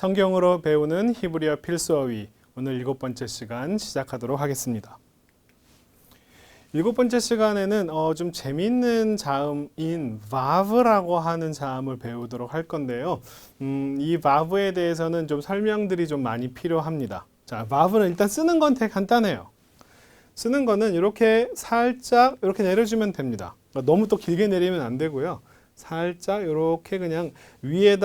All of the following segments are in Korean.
성경으로 배우는 히브리어 필수어휘 오늘 7번째 시간 시작하도록 하겠습니다. 7번째 시간에는 좀 재미있는 자음인 vav라고 하는 자음을 배우도록 할 건데요. 이 vav에 대해서는 좀 설명들이 좀 많이 필요합니다. 자, vav는 일단 쓰는 건 되게 간단해요. 쓰는 거는 이렇게 살짝 이렇게 내려주면 됩니다. 너무 또 길게 내리면 안 되고요. 살짝 이렇게 그냥 위에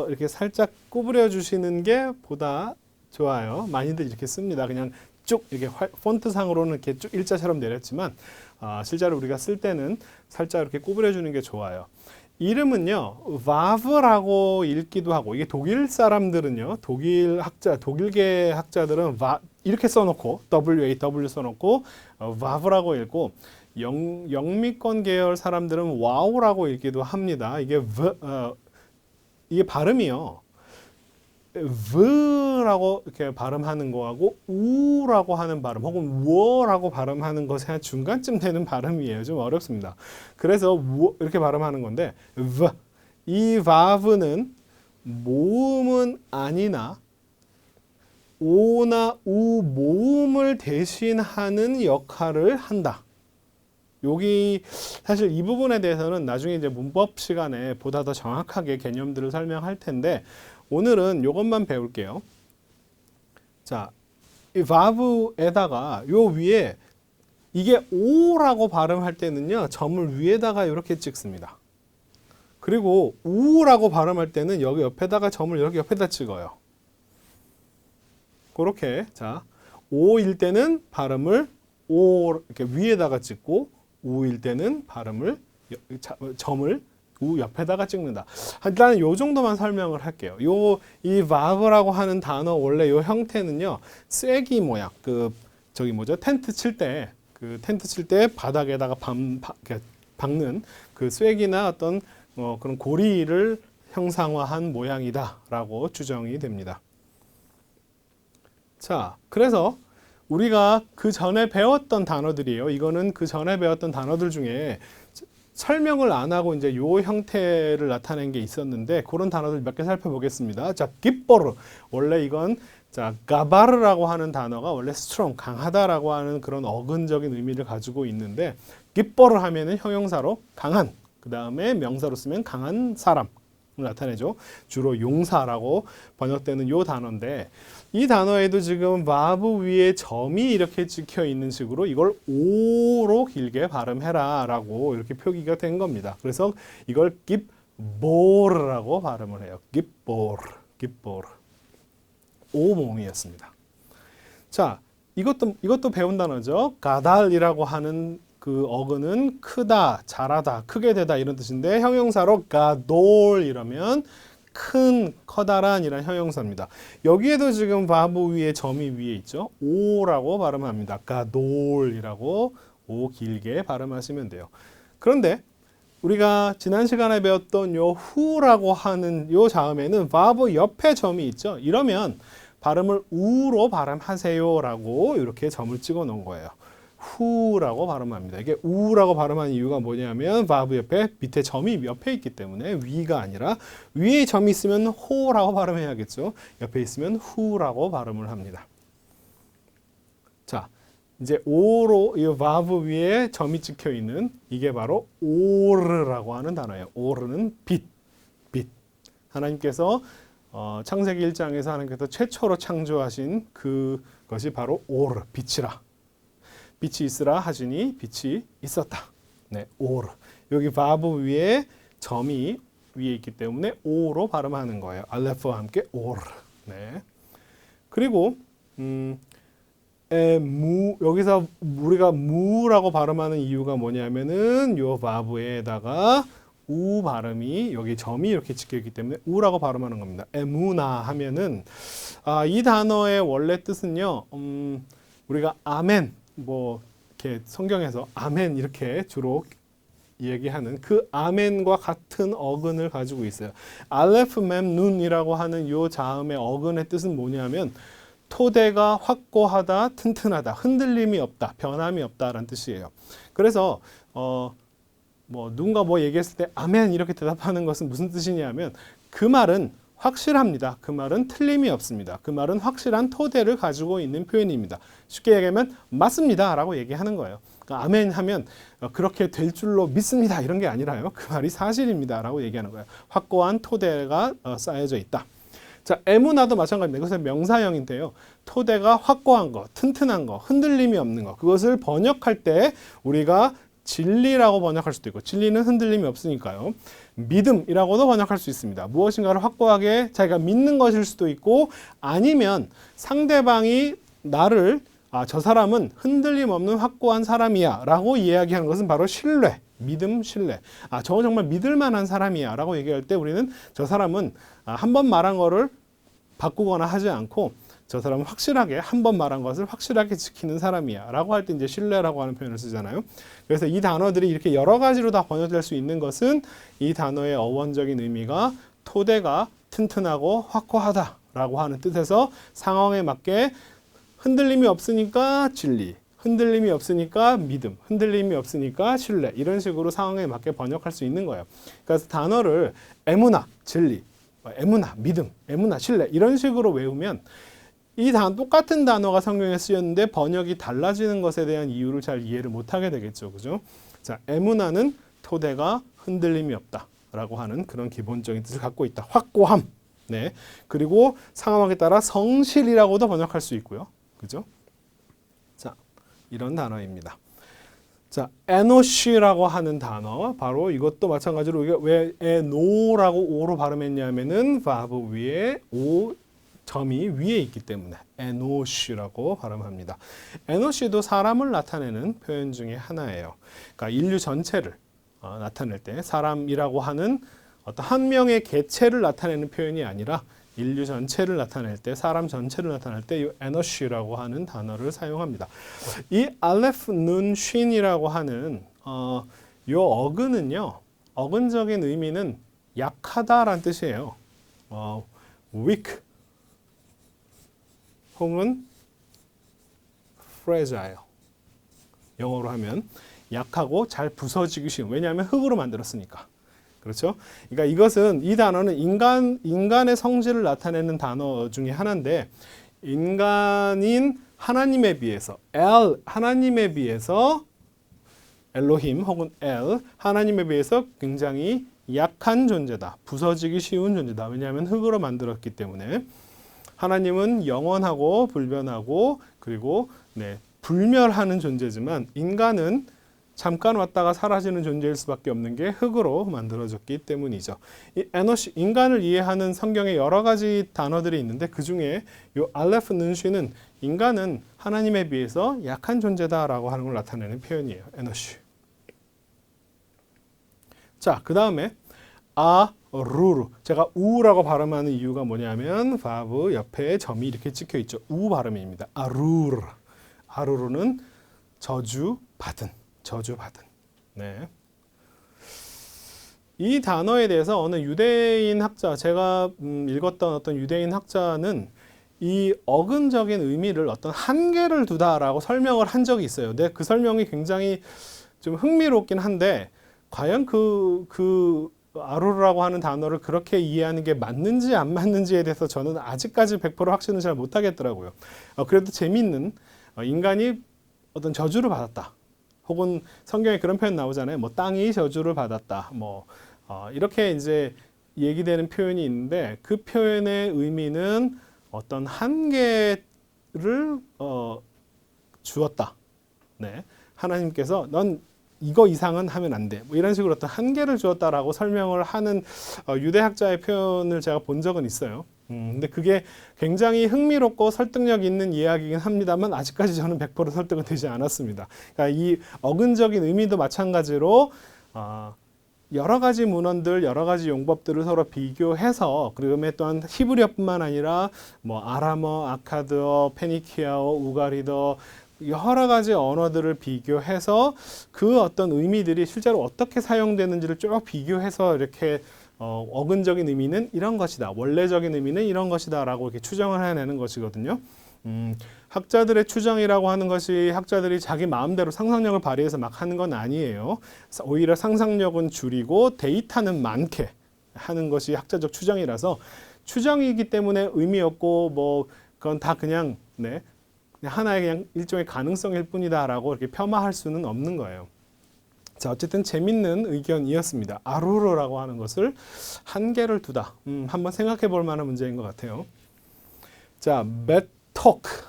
이렇게 살짝 구부려 주시는 게 보다 좋아요. 많이들 이렇게 씁니다. 그냥 쭉 이렇게 폰트 상으로는 이렇게 쭉 일자처럼 내렸지만 실제로 우리가 쓸 때는 살짝 이렇게 구부려 주는 게 좋아요. 이름은요, vav라고 읽기도 하고, 이게 독일 사람들은요, 독일계 학자들은 이렇게 써놓고 WAW 써놓고 vav라고 읽고, 영미권 계열 사람들은 와우라고 읽기도 합니다. 이게 발음이요. v라고 이렇게 발음하는 거하고 우라고 하는 발음 혹은 워라고 발음하는 것의 한 중간쯤 되는 발음이에요. 좀 어렵습니다. 그래서 이렇게 발음하는 건데 이 vav는 모음은 아니나 오나 우 모음을 대신하는 역할을 한다. 여기 사실 이 부분에 대해서는 나중에 이제 문법 시간에 보다 더 정확하게 개념들을 설명할 텐데 오늘은 이것만 배울게요. 자, 이 vav에다가 요 위에 이게 오라고 발음할 때는요, 점을 위에다가 이렇게 찍습니다. 그리고 우라고 발음할 때는 여기 옆에다가 점을 이렇게 옆에다 찍어요. 그렇게 자, 오일 때는 발음을 오 이렇게 위에다가 찍고 우일 때는 점을 우 옆에다가 찍는다. 일단 요 정도만 설명을 할게요. 이 vav라고 하는 단어 원래 요 형태는요, 쐐기 모양, 텐트 칠 때 바닥에다가 박는 그 쐐기나 어떤 그런 고리를 형상화한 모양이다라고 추정이 됩니다. 자, 그래서 우리가 그 전에 배웠던 단어들이에요. 이거는 그 전에 배웠던 단어들 중에 설명을 안 하고 이제 요 형태를 나타낸 게 있었는데 그런 단어들 몇 개 살펴보겠습니다. 자, 깃보르. 원래 이건 가바르라고 하는 단어가 원래 strong, 강하다라고 하는 그런 어근적인 의미를 가지고 있는데 깃보르 하면은 형용사로 강한, 그 다음에 명사로 쓰면 강한 사람을 나타내죠. 주로 용사라고 번역되는 요 단어인데 이 단어에도 지금 vav 위에 점이 이렇게 찍혀 있는 식으로 이걸 오로 길게 발음해라 라고 이렇게 표기가 된 겁니다. 그래서 이걸 깃보르라고 발음을 해요. 깃보르. 오 모음이었습니다. 자, 이것도 배운 단어죠. 가달이라고 하는 그 어근은 크다, 잘하다, 크게 되다 이런 뜻인데 형용사로 가돌 이러면 큰, 커다란 이란 형용사입니다. 여기에도 지금 vav 위에 점이 위에 있죠. 오라고 발음합니다. 가돌이라고 오 길게 발음하시면 돼요. 그런데 우리가 지난 시간에 배웠던 요 후라고 하는 요 자음에는 vav 옆에 점이 있죠. 이러면 발음을 우로 발음하세요라고 이렇게 점을 찍어 놓은 거예요. 후라고 발음합니다. 이게 우라고 발음하는 이유가 뭐냐면 vav 옆에 밑에 점이 옆에 있기 때문에 위가 아니라 위에 점이 있으면 호라고 발음해야겠죠. 옆에 있으면 후라고 발음을 합니다. 자, 이제 오로 이 vav 위에 점이 찍혀 있는 이게 바로 오르라고 하는 단어예요. 오르는 빛. 하나님께서 창세기 1장에서 하나님께서 최초로 창조하신 그것이 바로 오르, 빛이라. 빛이 있으라 하시니 빛이 있었다. 네, 오르. 여기 vav 위에 점이 위에 있기 때문에 오로 발음하는 거예요. 알레프와 함께 오르. 네. 그리고 여기서 우리가 무라고 발음하는 이유가 뭐냐면은 요 vav에다가 우 발음이 여기 점이 이렇게 찍혀 있기 때문에 우라고 발음하는 겁니다. 에무나 하면은 이 단어의 원래 뜻은요. 우리가 아멘 이렇게 성경에서 아멘 이렇게 주로 얘기하는 그 아멘과 같은 어근을 가지고 있어요. 알레프 mem눈 이라고 하는 요 자음의 어근의 뜻은 뭐냐면 토대가 확고하다, 튼튼하다, 흔들림이 없다, 변함이 없다라는 뜻이에요. 그래서 누군가 얘기했을 때 아멘 이렇게 대답하는 것은 무슨 뜻이냐면 그 말은 확실합니다. 그 말은 틀림이 없습니다. 그 말은 확실한 토대를 가지고 있는 표현입니다. 쉽게 얘기하면 맞습니다 라고 얘기하는 거예요. 그러니까 아멘 하면 그렇게 될 줄로 믿습니다 이런 게 아니라요. 그 말이 사실입니다 라고 얘기하는 거예요. 확고한 토대가 쌓여져 있다. 자, 에무나도 마찬가지입니다. 이것은 명사형인데요. 토대가 확고한 거, 튼튼한 거, 흔들림이 없는 거. 그것을 번역할 때 우리가 진리라고 번역할 수도 있고, 진리는 흔들림이 없으니까요. 믿음이라고도 번역할 수 있습니다. 무엇인가를 확고하게 자기가 믿는 것일 수도 있고, 아니면 상대방이 나를 저 사람은 흔들림 없는 확고한 사람이야 라고 이야기하는 것은 바로 신뢰, 믿음, 신뢰. 저건 정말 믿을 만한 사람이야 라고 얘기할 때 우리는 저 사람은 한 번 말한 거를 바꾸거나 하지 않고 저 사람은 확실하게 한 번 말한 것을 확실하게 지키는 사람이야 라고 할 때 이제 신뢰라고 하는 표현을 쓰잖아요. 그래서 이 단어들이 이렇게 여러 가지로 다 번역될 수 있는 것은 이 단어의 어원적인 의미가 토대가 튼튼하고 확고하다 라고 하는 뜻에서 상황에 맞게 흔들림이 없으니까 진리, 흔들림이 없으니까 믿음, 흔들림이 없으니까 신뢰, 이런 식으로 상황에 맞게 번역할 수 있는 거예요. 그래서 단어를 에무나, 진리, 에무나, 믿음, 에무나, 신뢰 이런 식으로 외우면 이 똑같은 단어가 성경에 쓰였는데 번역이 달라지는 것에 대한 이유를 잘 이해를 못하게 되겠죠. 그죠? 자, 에무나는 토대가 흔들림이 없다라고 하는 그런 기본적인 뜻을 갖고 있다. 확고함. 네. 그리고 상황에 따라 성실이라고도 번역할 수 있고요. 그죠? 자, 이런 단어입니다. 자, 에노시라고 하는 단어, 바로 이것도 마찬가지로 우리가 왜 에노라고 오로 발음했냐면은 바브 위에 오 점이 위에 있기 때문에 에노시라고 발음합니다. 에노시도 사람을 나타내는 표현 중에 하나예요. 그러니까 인류 전체를 나타낼 때 사람이라고 하는 어떤 한 명의 개체를 나타내는 표현이 아니라 인류 전체를 나타낼 때, 사람 전체를 나타낼 때 이 에너시라고 하는 단어를 사용합니다. 이 알레프 눈 쉰이라고 하는 이 어근은요, 어근적인 의미는 약하다라는 뜻이에요. weak 혹은 fragile. 영어로 하면 약하고 잘 부서지기 쉬운. 왜냐하면 흙으로 만들었으니까. 그렇죠? 그러니까 이것은 이 단어는 인간의 성질을 나타내는 단어 중에 하나인데 인간인 하나님에 비해서 하나님에 비해서 엘로힘 혹은 하나님에 비해서 굉장히 약한 존재다. 부서지기 쉬운 존재다. 왜냐하면 흙으로 만들었기 때문에 하나님은 영원하고 불변하고 그리고 불멸하는 존재지만 인간은 잠깐 왔다가 사라지는 존재일 수밖에 없는 게 흙으로 만들어졌기 때문이죠. 이 에너시, 인간을 이해하는 성경에 여러 가지 단어들이 있는데 그 중에 이 알레프 눈쉬는 인간은 하나님에 비해서 약한 존재다라고 하는 걸 나타내는 표현이에요. 에너시. 자, 그 다음에 아루루. 제가 우라고 발음하는 이유가 뭐냐면 바브 옆에 점이 이렇게 찍혀 있죠. 우 발음입니다. 아루르. 아루르는 저주받은. 네. 이 단어에 대해서 어느 유대인 학자, 제가 읽었던 어떤 유대인 학자는 이 어근적인 의미를 어떤 한계를 두다라고 설명을 한 적이 있어요. 근데 그 설명이 굉장히 좀 흥미롭긴 한데 과연 그 아루라고 하는 단어를 그렇게 이해하는 게 맞는지 안 맞는지에 대해서 저는 아직까지 100% 확신은 잘 못하겠더라고요. 그래도 재미있는 인간이 어떤 저주를 받았다. 혹은 성경에 그런 표현 나오잖아요. 뭐 땅이 저주를 받았다. 뭐 이렇게 이제 얘기되는 표현이 있는데 그 표현의 의미는 어떤 한계를 주었다. 네, 하나님께서 넌 이거 이상은 하면 안 돼. 뭐 이런 식으로 어떤 한계를 주었다라고 설명을 하는 유대학자의 표현을 제가 본 적은 있어요. 근데 그게 굉장히 흥미롭고 설득력 있는 이야기이긴 합니다만 아직까지 저는 100% 설득은 되지 않았습니다. 그러니까 이 어근적인 의미도 마찬가지로 여러 가지 문헌들, 여러 가지 용법들을 서로 비교해서 그다음에 또한 히브리어뿐만 아니라 뭐 아람어, 아카드어, 페니키아어, 우가리더 여러 가지 언어들을 비교해서 그 어떤 의미들이 실제로 어떻게 사용되는지를 쭉 비교해서 이렇게 어근적인 의미는 이런 것이다. 원래적인 의미는 이런 것이다. 라고 이렇게 추정을 해내는 것이거든요. 학자들의 추정이라고 하는 것이 학자들이 자기 마음대로 상상력을 발휘해서 막 하는 건 아니에요. 오히려 상상력은 줄이고 데이터는 많게 하는 것이 학자적 추정이라서 추정이기 때문에 의미 없고 뭐 그건 다 그냥 네, 그냥 하나의 그냥 일종의 가능성일 뿐이다라고 이렇게 폄하할 수는 없는 거예요. 자, 어쨌든 재밌는 의견이었습니다. 아루르라고 하는 것을 한계를 두다. 한번 생각해 볼 만한 문제인 것 같아요. 자, 메토크.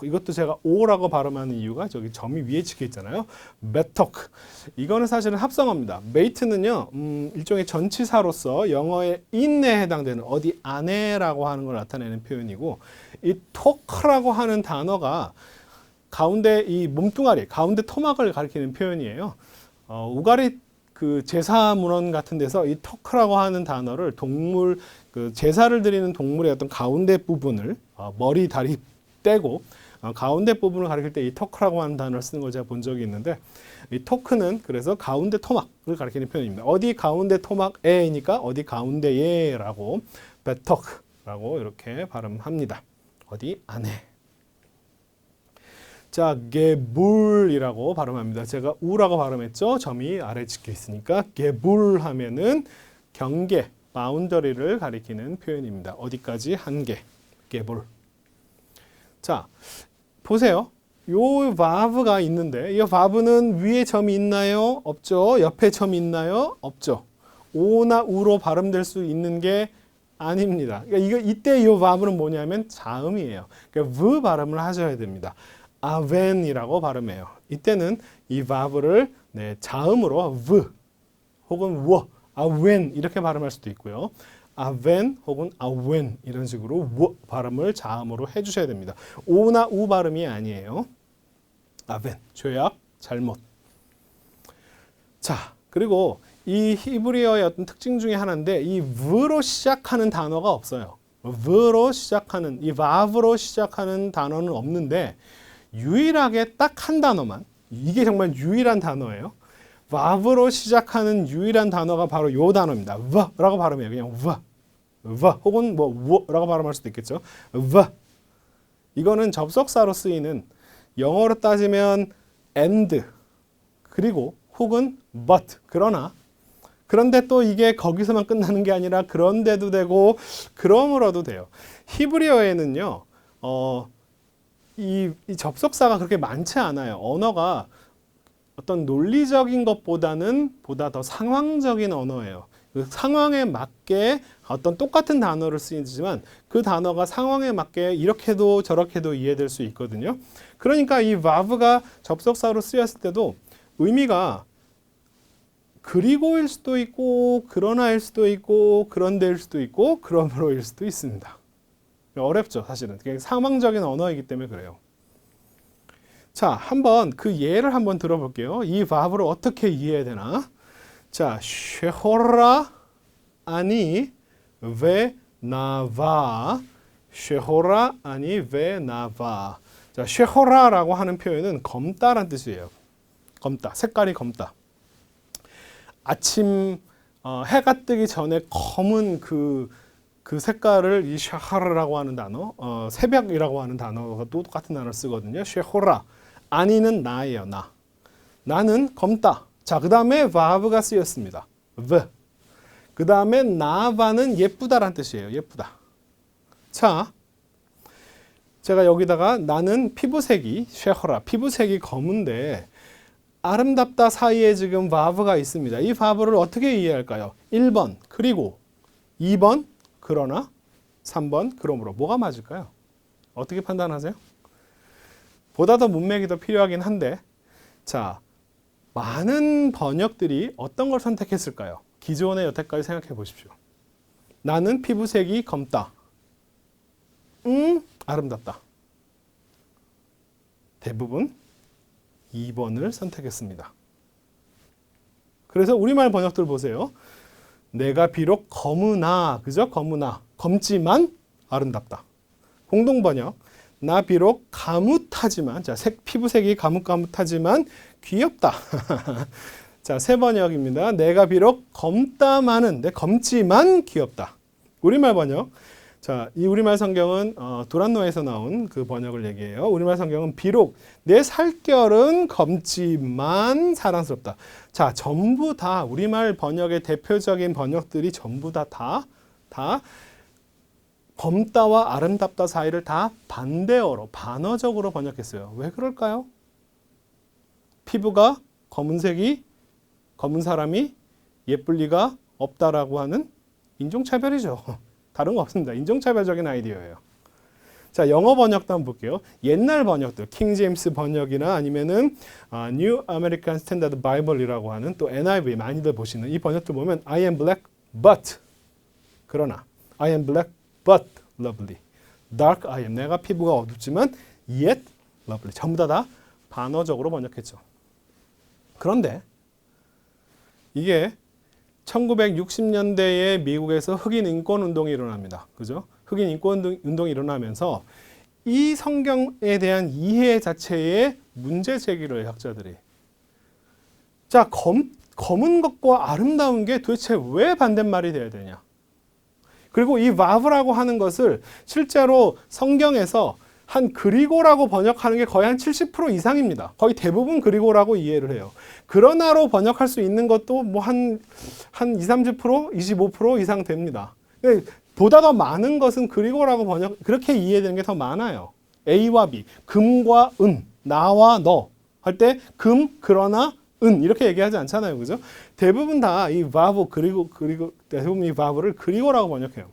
이것도 제가 오라고 발음하는 이유가 저기 점이 위에 찍혀 있잖아요. 메토크. 이거는 사실은 합성어입니다. 메이트는요, 일종의 전치사로서 영어의 in에 해당되는 어디 안에라고 하는 걸 나타내는 표현이고, 이 토크라고 하는 단어가 가운데 이 몸뚱아리, 가운데 토막을 가리키는 표현이에요. 우가리 그 제사 문헌 같은 데서 이 토크라고 하는 단어를 동물 그 제사를 드리는 동물의 어떤 가운데 부분을 머리, 다리 떼고 가운데 부분을 가리킬 때 이 토크라고 하는 단어를 쓰는 걸 제가 본 적이 있는데 이 토크는 그래서 가운데 토막을 가리키는 표현입니다. 어디 가운데 토막에니까 어디 가운데에라고 베토크라고 이렇게 발음합니다. 어디 안에. 자, 게불이라고 발음합니다. 제가 우라고 발음했죠. 점이 아래 찍혀 있으니까 게불 하면은 경계, 바운더리를 가리키는 표현입니다. 어디까지? 한계, 게불. 자, 보세요. 요 바브가 있는데 이 바브는 위에 점이 있나요? 없죠. 옆에 점이 있나요? 없죠. 오나 우로 발음될 수 있는 게 아닙니다. 그러니까 이때 이 바브는 뭐냐면 자음이에요. 그러니까 v 발음을 하셔야 됩니다. 아벤이라고 발음해요. 이때는 이 바브를 네, 자음으로 v 혹은 워, 아웬 이렇게 발음할 수도 있고요. 아벤 혹은 아웬 이런 식으로 워 발음을 자음으로 해주셔야 됩니다. 오나 우 발음이 아니에요. 아벤, 죄악, 잘못. 자, 그리고 이 히브리어의 어떤 특징 중에 하나인데 이 v로 시작하는 단어가 없어요. v로 시작하는, 이 vav로 시작하는 단어는 없는데 유일하게 딱 한 단어만, 이게 정말 유일한 단어예요. vav로 시작하는 유일한 단어가 바로 이 단어입니다. v라고 발음해요. 그냥 v 혹은 뭐 w라고 발음할 수도 있겠죠. v. 이거는 접속사로 쓰이는 영어로 따지면 and 그리고 혹은 but 그런데 또 이게 거기서만 끝나는 게 아니라 그런데도 되고 그러므로도 돼요. 히브리어에는요. 이 접속사가 그렇게 많지 않아요. 언어가 어떤 논리적인 것보다는 보다 더 상황적인 언어예요. 그 상황에 맞게 어떤 똑같은 단어를 쓰이지만 그 단어가 상황에 맞게 이렇게도 저렇게도 이해될 수 있거든요. 그러니까 이 vav가 접속사로 쓰였을 때도 의미가 그리고일 수도 있고 그러나일 수도 있고 그런데일 수도 있고 그러므로일 수도 있습니다. 어렵죠, 사실은. 상황적인 언어이기 때문에 그래요. 자, 한번 그 예를 한번 들어볼게요. 이 vav를 어떻게 이해해야 되나? 자, 쉐호라 아니 베 나바. 쉐호라 아니 베 나바. 자, 쉐호라라고 하는 표현은 검다란 뜻이에요. 검다, 색깔이 검다. 아침 해가 뜨기 전에 검은 그 색깔을 이 쉐호라라고 하는 단어, 새벽이라고 하는 단어가 또 똑같은 단어를 쓰거든요. 쉐호라. 아니는 나예요, 나. 나는 검다. 자, 그 다음에 vav가 쓰였습니다. v. 그 다음에 나바는 예쁘다란 뜻이에요. 예쁘다. 자, 제가 여기다가 나는 피부색이 쉐호라, 피부색이 검은데 아름답다 사이에 지금 vav가 있습니다. 이 vav를 어떻게 이해할까요? 1번 그리고 2번 그러나 3번 그러므로 뭐가 맞을까요? 어떻게 판단하세요? 보다 더 문맥이 더 필요하긴 한데 자, 많은 번역들이 어떤 걸 선택했을까요? 기존의 여태까지 생각해 보십시오. 나는 피부색이 검다. 아름답다. 대부분 2번을 선택했습니다. 그래서 우리말 번역들 보세요. 내가 비록 검으나, 그죠? 검으나, 검지만 아름답다. 공동 번역. 나 비록 가뭇하지만, 자, 피부색이 가뭇가뭇하지만 귀엽다. 자, 새 번역입니다. 내가 비록 검다마는, 검지만 귀엽다. 우리말 번역. 자, 이 우리말 성경은 두란노에서 나온 그 번역을 얘기해요. 우리말 성경은 비록 내 살결은 검지만 사랑스럽다. 자, 전부 다 우리말 번역의 대표적인 번역들이 전부 다 검다와 아름답다 사이를 다 반대어로, 반어적으로 번역했어요. 왜 그럴까요? 피부가 검은색이, 검은 사람이 예쁠 리가 없다라고 하는 인종차별이죠. 다른 거 없습니다. 인종차별적인 아이디어예요. 자, 영어 번역도 한번 볼게요. 옛날 번역들, 킹 제임스 번역이나 아니면은 New American Standard Bible이라고 하는 또 NIV 많이들 보시는 이 번역들 보면 I am black but 그러나 I am black but lovely. dark I am 내가 피부가 어둡지만 yet lovely. 전부 다 반어적으로 번역했죠. 그런데 이게 1960년대에 미국에서 흑인 인권 운동이 일어납니다. 그죠? 흑인 인권 운동이 일어나면서 이 성경에 대한 이해 자체에 문제 제기를 해요, 학자들이. 자, 검은 것과 아름다운 게 도대체 왜 반대말이 돼야 되냐? 그리고 이 와브라고 하는 것을 실제로 성경에서 한 그리고라고 번역하는 게 거의 한 70% 이상입니다. 거의 대부분 그리고라고 이해를 해요. 그러나로 번역할 수 있는 것도 뭐 한 20, 30%, 25% 이상 됩니다. 보다 더 많은 것은 그리고라고 그렇게 이해되는 게 더 많아요. A와 B, 금과 은, 나와 너 할 때 금, 그러나, 은 이렇게 얘기하지 않잖아요. 그죠? 대부분 다 이 바브 그리고 대부분 이 바브를 그리고라고 번역해요.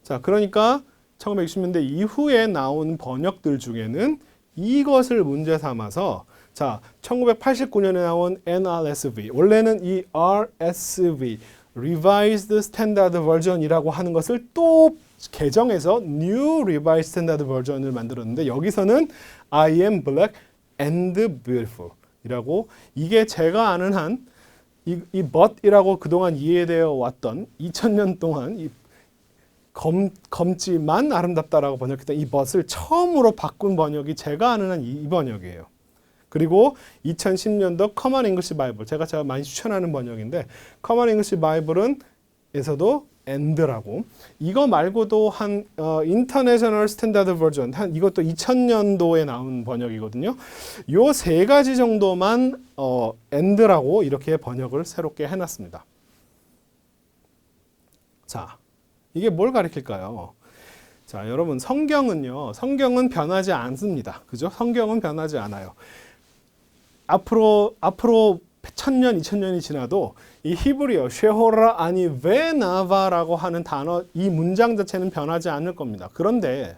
자, 그러니까 1960년대 이후에 나온 번역들 중에는 이것을 문제 삼아서 자, 1989년에 나온 NRSV, 원래는 이 RSV, Revised Standard Version이라고 하는 것을 또 개정해서 New Revised Standard Version을 만들었는데 여기서는 I am black and beautiful 이라고 이게 제가 아는 한 이 but이라고 그동안 이해되어 왔던 2000년 동안 이 검지만 아름답다라고 번역했던 이 but을 처음으로 바꾼 번역이 제가 아는 한 이 번역이에요. 그리고 2010년도 Common English Bible, 제가 많이 추천하는 번역인데 Common English Bible은 에서도 and라고 이거 말고도 한 International Standard Version, 한 이것도 2000년도에 나온 번역이거든요. 요 세 가지 정도만 and라고 이렇게 번역을 새롭게 해놨습니다. 자, 이게 뭘 가리킬까요? 자, 여러분 성경은 변하지 않습니다. 그죠? 성경은 변하지 않아요. 앞으로 1000년, 2000년이 지나도 이 히브리어 쉐호라 아니 베나바라고 하는 단어 이 문장 자체는 변하지 않을 겁니다. 그런데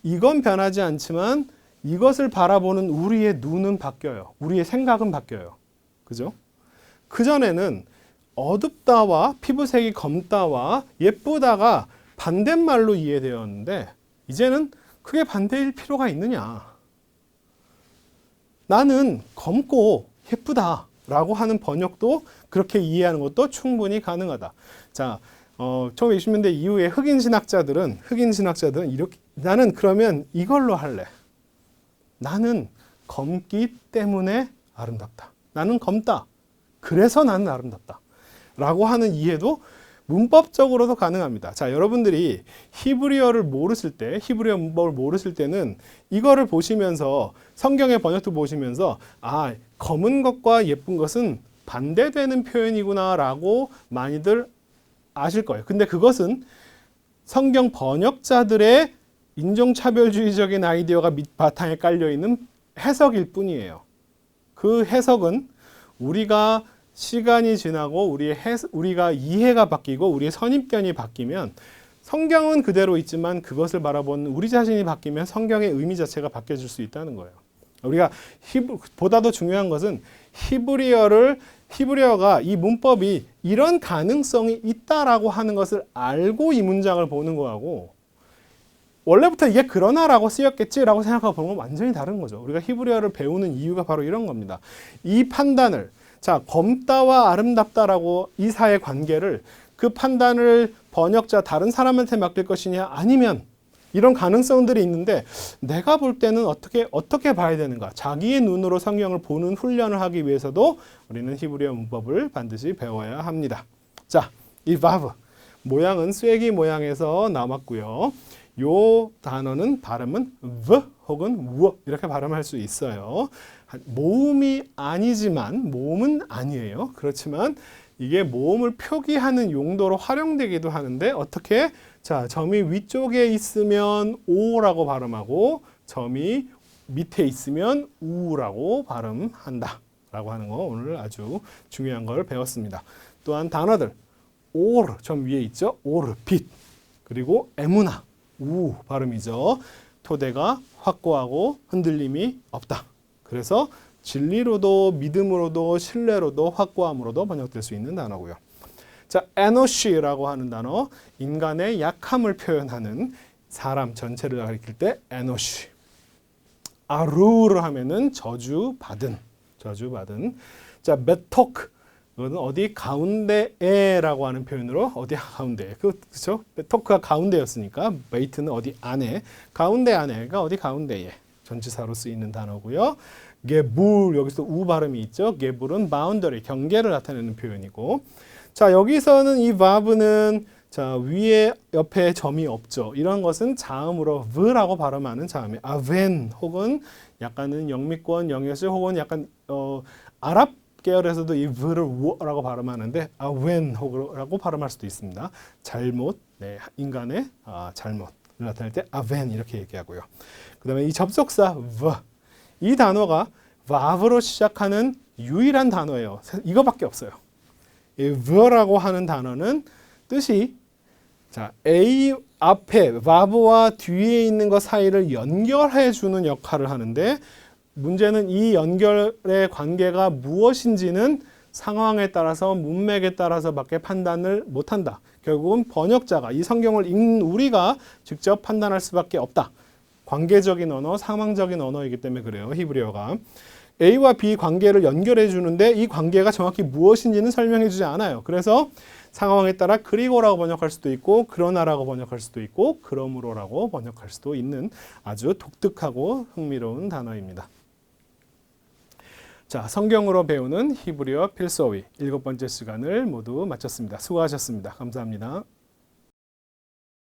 이건 변하지 않지만 이것을 바라보는 우리의 눈은 바뀌어요. 우리의 생각은 바뀌어요. 그죠? 그전에는 어둡다와 피부색이 검다와 예쁘다가 반대말로 이해되었는데 이제는 그게 반대일 필요가 있느냐? 나는 검고 예쁘다라고 하는 번역도 그렇게 이해하는 것도 충분히 가능하다. 자, 1920년대 이후에 흑인 신학자들은 이렇게 나는 그러면 이걸로 할래. 나는 검기 때문에 아름답다. 나는 검다. 그래서 나는 아름답다. 라고 하는 이해도 문법적으로도 가능합니다. 자, 여러분들이 히브리어 문법을 모르실 때는 이거를 보시면서 성경의 번역도 보시면서 아, 검은 것과 예쁜 것은 반대되는 표현이구나라고 많이들 아실 거예요. 근데 그것은 성경 번역자들의 인종차별주의적인 아이디어가 밑바탕에 깔려있는 해석일 뿐이에요. 그 해석은 우리가 시간이 지나고 우리가 이해가 바뀌고 우리의 선입견이 바뀌면 성경은 그대로 있지만 그것을 바라보는 우리 자신이 바뀌면 성경의 의미 자체가 바뀌어질 수 있다는 거예요. 우리가 보다 더 중요한 것은 히브리어가 이 문법이 이런 가능성이 있다라고 하는 것을 알고 이 문장을 보는 거하고 원래부터 이게 그러나라고 쓰였겠지라고 생각하고 보는 건 완전히 다른 거죠. 우리가 히브리어를 배우는 이유가 바로 이런 겁니다. 이 판단을 자, 검다와 아름답다라고 이 사이의 관계를 그 판단을 번역자 다른 사람한테 맡길 것이냐 아니면 이런 가능성들이 있는데 내가 볼 때는 어떻게 봐야 되는가? 자기의 눈으로 성경을 보는 훈련을 하기 위해서도 우리는 히브리어 문법을 반드시 배워야 합니다. 자, 이 바브 모양은 쐐기 모양에서 남았고요. 요 단어는 발음은 v 혹은 우 이렇게 발음할 수 있어요. 모음이 아니지만 모음은 아니에요. 그렇지만 이게 모음을 표기하는 용도로 활용되기도 하는데 어떻게 자, 점이 위쪽에 있으면 오라고 발음하고 점이 밑에 있으면 우라고 발음한다 라고 하는 거 오늘 아주 중요한 걸 배웠습니다. 또한 단어들 오르 점 위에 있죠. 오르 빛 그리고 에무나 우 발음이죠. 토대가 확고하고 흔들림이 없다. 그래서 진리로도 믿음으로도 신뢰로도 확고함으로도 번역될 수 있는 단어고요. 자, 에노시라고 하는 단어 인간의 약함을 표현하는 사람 전체를 가리킬 때 에노시. 아루를 하면은 저주받은. 자, 메토크 이거는 어디 가운데에라고 하는 표현으로 어디 가운데 그렇죠? 메토크가 가운데였으니까 메이트는 어디 안에 가운데 안에가 어디 가운데에 전치사로 쓰이는 단어고요. 게불 여기서 우 발음이 있죠. 게불은 바운더리 경계를 나타내는 표현이고 자 여기서는 이 바브는 자 위에 옆에 점이 없죠. 이런 것은 자음으로 v라고 발음하는 자음이 아벤 혹은 약간은 영미권 영여시 혹은 약간 아랍 계열에서도 이 v를 우라고 발음하는데 아웬라고 발음할 수도 있습니다. 잘못, 네, 인간의 잘못을 나타낼 때 아벤 이렇게 얘기하고요. 그다음에 이 접속사 v 이 단어가 v로 시작하는 유일한 단어예요. 이거밖에 없어요. 이 v라고 하는 단어는 뜻이 자 a 앞에 v와 뒤에 있는 것 사이를 연결해 주는 역할을 하는데 문제는 이 연결의 관계가 무엇인지는 상황에 따라서 문맥에 따라서밖에 판단을 못한다. 결국은 번역자가 이 성경을 읽는 우리가 직접 판단할 수밖에 없다. 관계적인 언어, 상황적인 언어이기 때문에 그래요. 히브리어가. A와 B 관계를 연결해 주는데 이 관계가 정확히 무엇인지는 설명해 주지 않아요. 그래서 상황에 따라 그리고라고 번역할 수도 있고 그러나라고 번역할 수도 있고 그러므로라고 번역할 수도 있는 아주 독특하고 흥미로운 단어입니다. 자, 성경으로 배우는 히브리어 필소위 7번째 시간을 모두 마쳤습니다. 수고하셨습니다. 감사합니다.